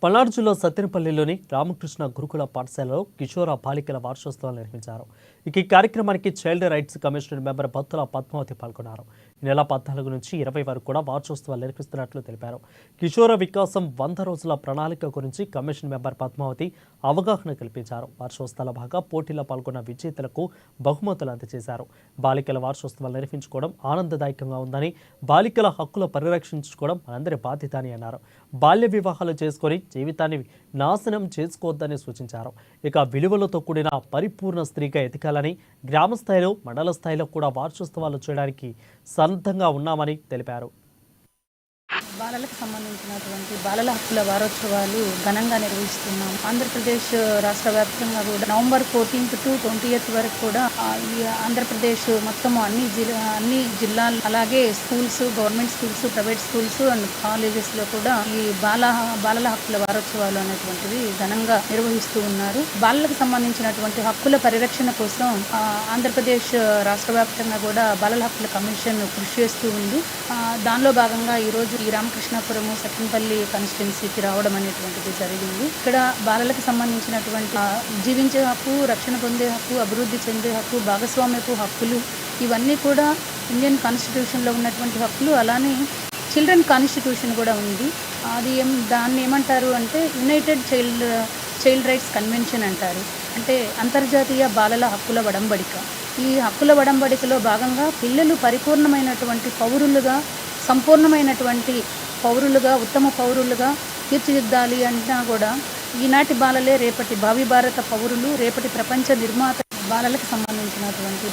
పల్నాడు జిల్లా సత్తెనపల్లిలోని రామకృష్ణ గురుకుల పాఠశాలలో కిషోర బాలికల వార్షోత్సవాలు నిర్వహించారు. ఈ కార్యక్రమానికి child rights commission member Battula Padmavathi పాల్గొన్నారు. ఈ నెల 14 నుంచి 20 వరకు కూడా వార్షోత్సవాలు నిర్వహిస్తున్నట్లు తెలిపారు. కిషోర వికాసం 100 రోజుల ప్రణాళిక గురించి కమిషన్ మెంబర్ పద్మావతి అవగాహన కల్పించారు. వార్షోత్సవాల భాగంగా పోటీలో పాల్గొన్న విజేతలకు బహుమతులు అందజేశారు. బాలికల వార్షోత్సవాలు నిర్వహించుకోవడం ఆనందదాయకంగా ఉందని, బాలికల హక్కుల పరిరక్షించుకోవడం మనందరి బాధ్యత అని అన్నారు. బాల్య వివాహాలు చేసుకొని జీవితాన్ని నాశనం చేసుకోవద్దని సూచించారు. ఇక విలువలతో కూడిన పరిపూర్ణ స్త్రీగా ఎదగాలని, గ్రామ స్థాయిలో మండల స్థాయిలో కూడా వార్షోత్సవాలు చేయడానికి సన్నద్ధంగా ఉన్నామని తెలిపారు. బాలలకు సంబంధించినటువంటి బాలల హక్కుల వారోత్సవాలు ఘనంగా నిర్వహిస్తున్నాం. ఆంధ్రప్రదేశ్ రాష్ట్ర వ్యాప్తంగా కూడా నవంబర్ 14th to 20th వరకు కూడా ఈ ఆంధ్రప్రదేశ్ మొత్తం అన్ని జిల్లాలు, అలాగే schools, government schools, private schools and కాలేజెస్లో కూడా ఈ బాలల హక్కుల వారోత్సవాలు అనేటువంటివి ఘనంగా నిర్వహిస్తూ ఉన్నారు. బాలలకు సంబంధించినటువంటి హక్కుల పరిరక్షణ కోసం ఆంధ్రప్రదేశ్ రాష్ట్ర వ్యాప్తంగా కూడా బాలల హక్కుల కమిషన్ కృషి చేస్తూ ఉంది. దానిలో భాగంగా ఈరోజు ఈ రామకృష్ణాపురము సత్తెనపల్లి కాన్స్టిట్యున్సీకి రావడం అనేటువంటిది జరిగింది. ఇక్కడ బాలలకు సంబంధించినటువంటి జీవించే హక్కు, రక్షణ పొందే హక్కు, అభివృద్ధి చెందే హక్కు, భాగస్వామ్యపు హక్కులు, ఇవన్నీ కూడా ఇండియన్ కాన్స్టిట్యూషన్లో ఉన్నటువంటి హక్కులు. అలానే చిల్డ్రన్ కాన్స్టిట్యూషన్ కూడా ఉంది. దాన్ని ఏమంటారు అంటే యునైటెడ్ చైల్డ్ రైట్స్ కన్వెన్షన్ అంటారు. అంటే అంతర్జాతీయ బాలల హక్కుల వడంబడిక. ఈ హక్కుల వడంబడికలో భాగంగా పిల్లలు పరిపూర్ణమైనటువంటి పౌరులుగా, సంపూర్ణమైనటువంటి పౌరులుగా, ఉత్తమ పౌరులుగా తీర్చిదిద్దాలి అన్నా కూడా ఈనాటి బాలలే రేపటి భావి భారత పౌరులు, రేపటి ప్రపంచ నిర్మాత. బాలలకు సంబంధించినటువంటి